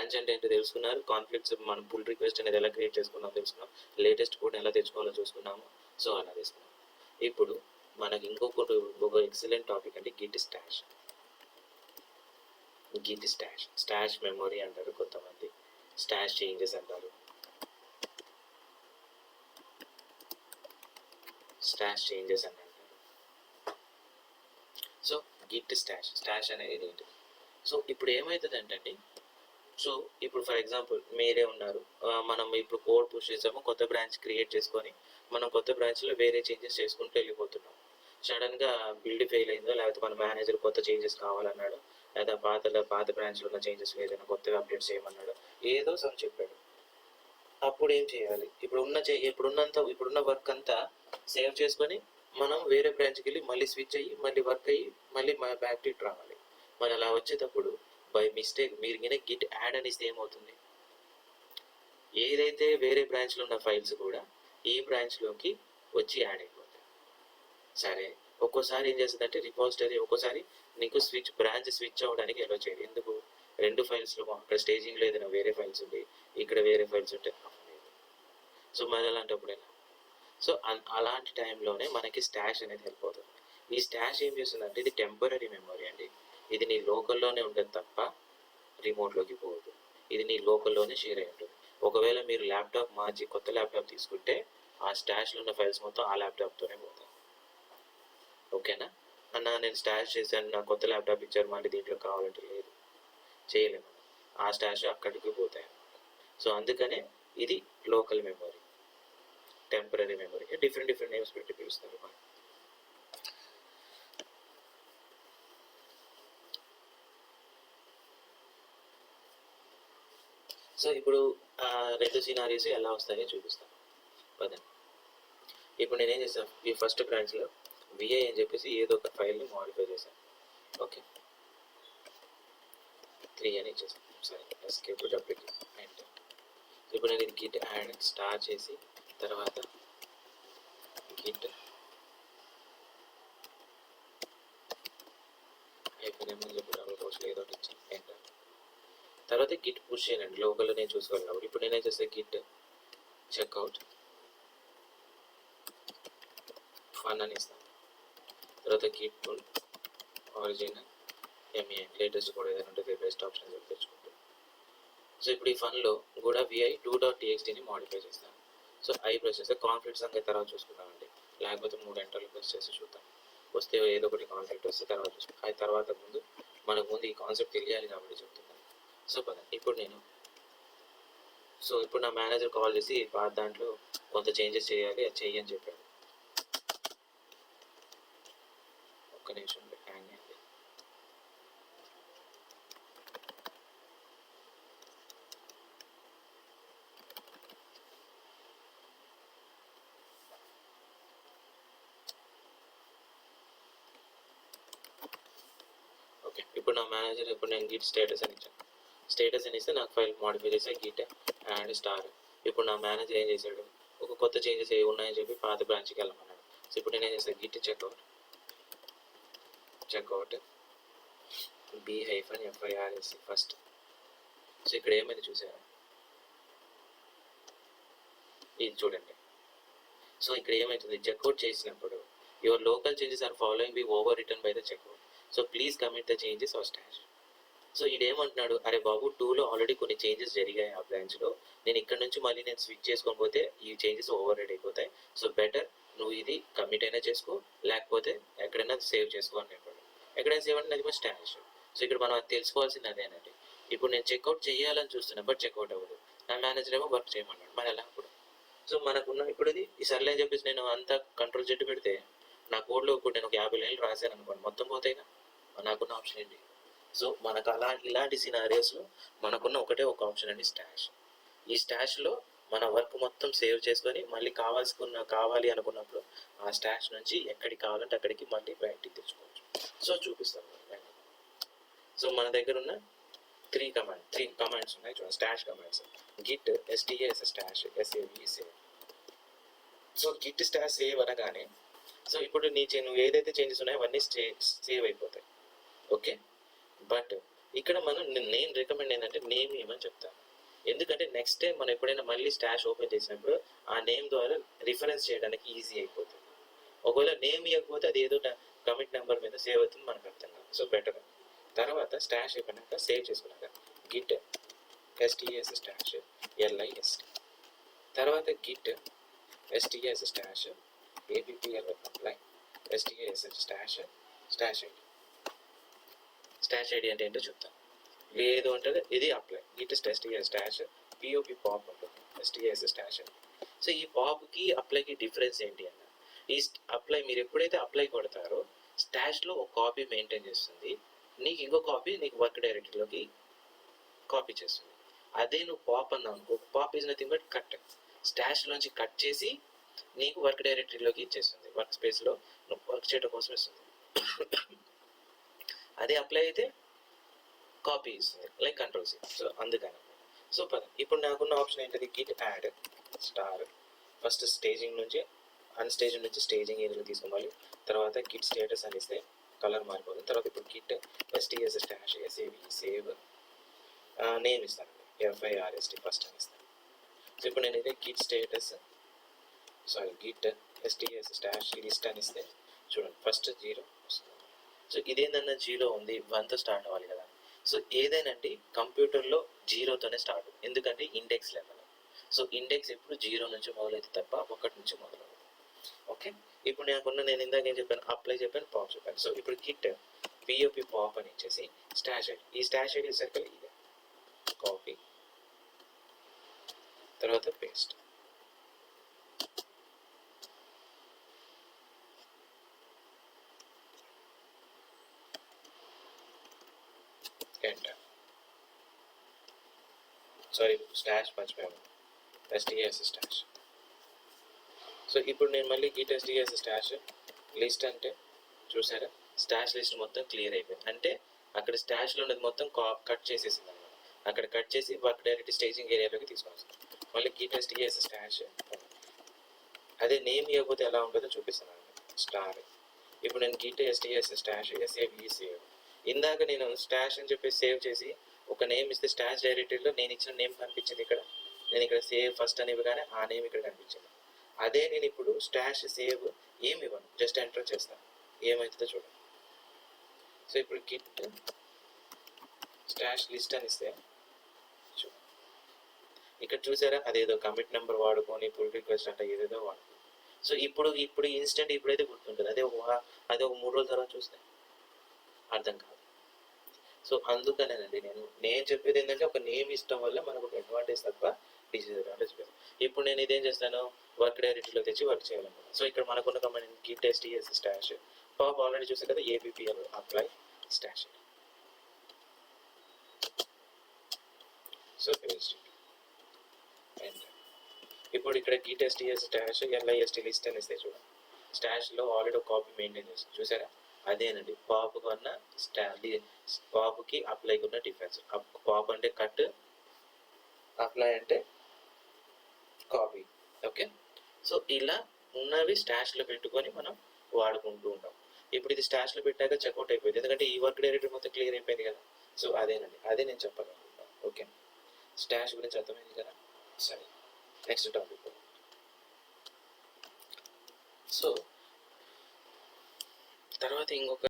Branch అంటే ఏంటో తెలుసుకున్నారు, కాన్ఫ్లిక్ట్స్ మనం పుల్ రిక్వెస్ట్ అనేది ఎలా క్రియేట్ చేసుకున్నాం తెలుసుకున్నాం, లేటెస్ట్ కోడ్ ఎలా తెచ్చుకోవాలో చూసుకున్నాము. సో అలా తీసుకున్నాం. ఇప్పుడు మనకి ఇంకొక ఎక్సలెంట్ టాపిక్ అంటే Git stash. Git stash, stash memory అంటారు కొంతమంది, స్టాష్ చేంజెస్ అంటారు, స్టాష్ చేంజెస్ అని అంటారు. సో గిట్ స్టాష్, స్టాష్ అనేది ఏంటి? సో ఇప్పుడు ఏమవుతుందంటే, సో ఇప్పుడు ఫర్ ఎగ్జాంపుల్ మీరే ఉన్నారు, మనం ఇప్పుడు కోడ్ పుష్ చేసాము, కొత్త బ్రాంచ్ క్రియేట్ చేసుకొని మనం కొత్త బ్రాంచ్లో వేరే చేంజెస్ చేసుకుంటూ వెళ్ళిపోతున్నాం. సడన్గా బిల్డ్ ఫెయిల్ అయిందో, లేకపోతే మన మేనేజర్ కొత్త చేంజెస్ కావాలన్నాడు, లేదా పాత బ్రాంచ్లో ఉన్న చేంజెస్ ఏదైనా కొత్తగా అప్డేట్స్ చేయమన్నాడు, ఏదో సమ్ చెప్పాడు. అప్పుడు ఏం చేయాలి? ఇప్పుడున్న వర్క్ అంతా సేవ్ చేసుకొని మనం వేరే బ్రాంచ్కి వెళ్ళి మళ్ళీ స్విచ్ అయ్యి మళ్ళీ వర్క్ అయ్యి మళ్ళీ బ్యాక్ టు ఇట్ రావాలి. మరి అలా వచ్చేటప్పుడు బై మిస్టేక్ మీరు గిన గిట్ యాడ్ అని ఇస్తే ఏమవుతుంది? ఏదైతే వేరే బ్రాంచ్లో ఉన్న ఫైల్స్ కూడా ఈ బ్రాంచ్లోకి వచ్చి యాడ్ అయిపోతాయి. సరే, ఒక్కోసారి ఏం చేస్తుందంటే రిపోజిటరీ ఒక్కోసారి నీకు బ్రాంచ్ స్విచ్ అవ్వడానికి ఎలా చేయదు. ఎందుకు? రెండు ఫైల్స్లో అక్కడ స్టేజింగ్లో ఏదైనా వేరే ఫైల్స్ ఉండి ఇక్కడ వేరే ఫైల్స్ ఉంటే అవ్వలేదు. సో మరి అలాంటప్పుడు ఎలా? సో అలాంటి టైంలోనే మనకి స్టాష్ అనేది హెల్ప్ అవుతుంది. ఈ స్టాష్ ఏం చేస్తుందంటే ఇది టెంపరీ మెమరీ అండి. ఇది నీ లోకల్లోనే ఉంటుంది తప్ప రిమోట్లోకి పోదు. ఇది నీ లోకల్లోనే షేర్ అయి ఉంటుంది. ఒకవేళ మీరు ల్యాప్టాప్ మార్చి కొత్త ల్యాప్టాప్ తీసుకుంటే ఆ స్టాష్లో ఉన్న ఫైల్స్ మొత్తం ఆ ల్యాప్టాప్తోనే పోతాయి. ఓకేనా? అన్న నేను స్టాష్ చేశాను, నా కొత్త ల్యాప్టాప్ ఇచ్చారు, మళ్ళీ దీంట్లో కావాలంటే లేదు, చేయలేము. ఆ స్టాష్ అక్కడికి పోతాయి అన్నమాట. సో అందుకనే ఇది local memory, temporary memory, different names పెట్టి పిలుస్తారు మనం. సో ఇప్పుడు రెండు సినారీస్ ఎలా వస్తాయో చూపిస్తాను కదా. ఇప్పుడు నేనేం చేశాను, ఈ ఫస్ట్ బ్రాంచ్లో విఐ అని చెప్పేసి ఏదో ఒక ఫైల్ని మాడిఫై చేశాను. ఓకే, 3 అని ఇచ్చేసాను. సరే, ఎస్కేప్ డబ్ల్యూకి అండ్ ఇప్పుడు నేను ఇది గిట్ యాడ్ స్టార్ట్ చేసి తర్వాత గిట్ అయిపోయినా చెప్పి డబుల్ కోర్స్లో ఏదో ఒకటి ఇచ్చాను ఎంటర్. తర్వాత గిట్ పుష్ చేయండి, లోకల్లో నేను చూసుకోవాలి కాబట్టి. ఇప్పుడు నేనేం చేస్తాను, గిట్ చెక్అవుట్ ఫన్ అని ఇస్తాను. తర్వాత git pull origin main latest కూడా ఏదైనా ఉంటే బెస్ట్ ఆప్షన్ చెప్పి తెచ్చుకుంటాను. సో ఇప్పుడు ఈ ఫన్లో కూడా విఐ 2.txtని మాడిఫై చేస్తాను. సో ఐ ప్రెస్ చేస్తే కాన్ఫ్లిక్ట్ సంగతి తర్వాత చూసుకుందామండి, లేకపోతే 3 ఎంటర్లు ప్రెస్ చేసి చూద్దాం. వస్తే ఏదో ఒకటి కాన్ఫ్లిక్ట్ వస్తే తర్వాత చూసుకుంటాం. అది తర్వాత మనకు ముందు ఈ కాన్సెప్ట్ తెలియాలి కాబట్టి చెప్తున్నాను. సో పదండి, ఇప్పుడు నా మేనేజర్ కాల్ చేసి పాత దాంట్లో కొంత చేంజెస్ చేయాలి, అది చెయ్యి అని చెప్పాడు. ఒక్క నిమిషం హ్యాంగ్ అయింది. ఓకే, ఇప్పుడు నా మేనేజర్ ఇప్పుడు నేను గిట్ స్టేటస్ అని ఇచ్చాను. స్టేటస్ అని ఇస్తే నాకు ఫైల్ మాడిఫై చేసే గిట్ అండ్ స్టార్. ఇప్పుడు నా మేనేజర్ ఏం చేశాడు, ఒక కొత్త చేంజెస్ ఏ ఉన్నాయని చెప్పి పాత బ్రాంచ్కి వెళ్ళమన్నాడు. సో ఇప్పుడు నేను ఏం చేస్తాను, Git checkout B-FIRS first. So ఇక్కడ ఏమైంది చూసారా, ఇది చూడండి. సో ఇక్కడ ఏమవుతుంది, చెక్అవుట్ చేసినప్పుడు your local changes are following be overwritten by the checkout. So please commit the changes or stash. So ఇదేమంటున్నాడు, అరే బాబు 2లో ఆల్రెడీ కొన్ని చేంజెస్ జరిగాయి ఆ బ్రాంచ్లో, నేను ఇక్కడ నుంచి మళ్ళీ నేను స్విచ్ చేసుకొని పోతే ఈ చేంజెస్ ఓవర్ రైడ్ అయిపోతాయి. సో బెటర్ నువ్వు ఇది కమిట్ అయినా చేసుకో, లేకపోతే ఎక్కడైనా సేవ్ చేసుకో అని చెప్పాడు. ఎక్కడైనా సేవ్ అంటే అది స్టాష్. సో ఇక్కడ మనం అది తెలుసుకోవాల్సింది అదేనండి. ఇప్పుడు నేను చెక్అవుట్ చేయాలని చూస్తున్నా, బట్ చెక్అవుట్ అవ్వదు. నా మేనేజర్ ఏమో వర్క్ చేయమన్నాడు, మరి ఎలా అప్పుడు? సో మనకున్న ఇప్పుడు ఇది ఈ సర్లే అని చెప్పేసి నేను అంతా కంట్రోల్ జెట్ పెడితే నా కోడ్లో ఇప్పుడు నేను ఒక 50 లైన్లు రాశాను అనుకోండి, మొత్తం పోతాయినా. నాకున్న ఆప్షన్ ఏంటి? సో మనకు ఇలాంటి సినారియోస్లో మనకున్న ఒకటే ఒక ఆప్షన్ అండి, స్టాష్. ఈ స్టాష్లో మన వర్క్ మొత్తం సేవ్ చేసుకొని మళ్ళీ కావాలి అనుకున్నప్పుడు ఆ స్టాష్ నుంచి ఎక్కడికి కావాలంటే అక్కడికి మళ్ళీ బయటికి తెచ్చుకోవచ్చు. సో చూపిస్తాను. సో మన దగ్గర ఉన్న 3 కమాండ్స్ ఉన్నాయి చూడండి, stash commands. Git STAS stash, SAV save. So Git stash save అనగానే సో ఇప్పుడు నువ్వు ఏదైతే చేంజెస్ ఉన్నాయో అవన్నీ సేవ్ అయిపోతాయి. ఓకే, బట్ ఇక్కడ నేను రికమెండ్ ఏంటంటే నేమ్ ఇవ్వమని చెప్తాను. ఎందుకంటే నెక్స్ట్ టైం మనం ఎప్పుడైనా మళ్ళీ స్టాష్ ఓపెన్ చేసినప్పుడు ఆ నేమ్ ద్వారా రిఫరెన్స్ చేయడానికి ఈజీ అయిపోతుంది. ఒకవేళ నేమ్ ఇవ్వకపోతే అది ఏదో కమిట్ నెంబర్ మీద సేవ్ అవుతుంది, మనకు అర్థం కాదు. So better. తర్వాత స్టాష్ అయిపోయినాక సేవ్ చేసుకున్నాక గిట్ STS స్టాష్ LIST, తర్వాత Git STS stash APPL apply STS stash ID. Stash ID అంటే ఏంటో చెప్తాను. లేదు అంటే ఇది apply Git STS stash POP pop ఉంటుంది STS స్టాష్. సో ఈ పాప్కి అప్లైకి డిఫరెన్స్ ఏంటి అన్న, ఈ అప్లై మీరు ఎప్పుడైతే అప్లై కొడతారో స్టాష్లో ఒక కాపీ మెయింటైన్ చేస్తుంది, నీకు ఇంకో కాపీ నీకు వర్క్ డైరెక్టరీలోకి కాపీ చేస్తుంది. అదే నువ్వు పాప్ అన్నావు అనుకో, pop is nothing but cut. స్టాష్లోంచి కట్ చేసి నీకు వర్క్ డైరెక్టరీలోకి ఇచ్చేస్తుంది, వర్క్ స్పేస్లో నువ్వు వర్క్ చేయడం కోసం ఇస్తుంది. అదే అప్లై అయితే కాపీ ఇస్తుంది, లైక్ కంట్రోల్ C. సో అందుకని సో ఇప్పుడు నాకున్న ఆప్షన్ ఏంటది, Git add star. First staging నుంచి అన్స్టేజింగ్ నుంచి స్టేజింగ్ ఏరియాలో తీసుకోవాలి. తర్వాత గిట్ స్టేటస్ అని ఇస్తే కలర్ మారిపోతుంది. తర్వాత ఇప్పుడు Git STS stash save name ఇస్తాను, FIRST ఫస్ట్ అని ఇస్తాను. సో ఇప్పుడు నేను ఇదే Git status Git STS stash list అని ఇస్తే చూడండి ఫస్ట్ 0 వస్తుంది. సో ఇదేందన్నా 0 ఉంది, 1తో స్టార్ట్ అవ్వాలి కదా. సో ఏదైనాండి కంప్యూటర్లో 0తోనే స్టార్ట్, ఎందుకంటే ఇండెక్స్ లెవెల్. సో ఇండెక్స్ ఎప్పుడు 0 నుంచి మొదలైతే తప్ప 1 నుంచి మొదలవుతుంది. ఓకే, ఇప్పుడు నేను ఇందాక ఏం చెప్పాను, అప్లై చెప్పాను, పాప్ చెప్పాను. సో ఇప్పుడు గిట్ POP పాప్ అని ఇచ్చేసి స్టాష్ ఐడి, ఈ స్టాష్ ఐడి సర్కిల్ ఇదే కాపీ, తర్వాత పేస్ట్. ఎంటర్. సారీ స్టాష్ మర్చిపోయాము, STS స్టాష్. సో ఇప్పుడు నేను మళ్ళీ గిట్ STS స్టాష్ లిస్ట్ అంటే చూసారా, స్టాష్ లిస్ట్ మొత్తం క్లియర్ అయిపోయింది. అంటే అక్కడ స్టాష్లో ఉన్నది మొత్తం కట్ చేసేసింది అనమాట. అక్కడ కట్ చేసి వర్క్ డైరెక్ట్ స్టేజింగ్ ఏరియాలోకి తీసుకొని మళ్ళీ గిట్ STS స్టాష్. అదే నేమ్ ఇవ్వకపోతే ఎలా ఉంటుందో చూపిస్తాను స్టార్. ఇప్పుడు నేను గిట్ STS స్టాష్ సేవ్. ఇందాక నేను స్టాష్ అని చెప్పి సేవ్ చేసి ఒక నేమ్ ఇస్తే స్టాష్ డైరెక్టరీలో నేను ఇచ్చిన నేమ్ కనిపించింది. నేను ఇక్కడ సేవ్ ఫస్ట్ అని ఇవ్వగానే ఆ నేమ్ ఇక్కడ కనిపించింది. అదే నేను ఇప్పుడు స్టాష్ సేవ్ ఏమి ఇవ్వను, జస్ట్ ఎంటర్ చేస్తాను, ఏమవుతుందో చూడండి. సో ఇప్పుడు గిట్ స్టాష్ లిస్ట్ అని ఇస్తే చూడండి, ఇక్కడ చూసారా, అదేదో కమిట్ నెంబర్ వాడుకొని పుల్ రిక్వెస్ట్ అంటే ఏదేదో వాడుతుంది. సో ఇప్పుడు ఇన్స్టెంట్ ఇప్పుడైతే గుర్తుంటుంది, అదే ఒక 3 రోజుల తర్వాత చూస్తే అర్థం కాదు. సో అందుకనేనండి నేను చెప్పేది ఏంటంటే ఒక నేమ్ ఇష్టం వల్ల మనకు ఒక అడ్వాంటేజ్ తప్ప డిసడ్వాంటేజ్ లేదు. ఇప్పుడు నేను ఇదేం చేస్తాను, వర్క్ డైరెక్టరీలో తెచ్చి వర్క్ చేయాలనుకున్నాను. సో ఇక్కడ మనకున్న command git STS stash pop already చూసారు కదా, APPL apply stash. So paste. ఇప్పుడు ఇక్కడ git STS stash LIST list అని ఇస్తే చూడండి, స్టాష్లో ఆల్రెడీ ఒక కాపీ మెయింటైన్ చేస్తాను చూసారా. అదేనండి పాప్కి ఉన్న పాప్కి అప్లైకి ఉన్న డిఫరెన్స్. పాప్ అంటే కట్, అప్లై అంటే కాపీ. ఓకే, సో ఇలా ఉన్నవి స్టాష్లో పెట్టుకొని మనం వాడుకుంటూ ఉంటాం. ఇప్పుడు ఇది స్టాష్లో పెట్టాక చెక్అవుట్ అయిపోయింది, ఎందుకంటే ఈ వర్క్ డైరెక్టరీ మొత్తం క్లియర్ అయిపోయింది కదా. సో అదేనండి, అదే నేను చెప్పాలనుకుంటాను. ఓకే, స్టాష్ గురించి అర్థమైంది కదా. సరే, నెక్స్ట్ టాపిక్. సో తర్వాత ఇంకొక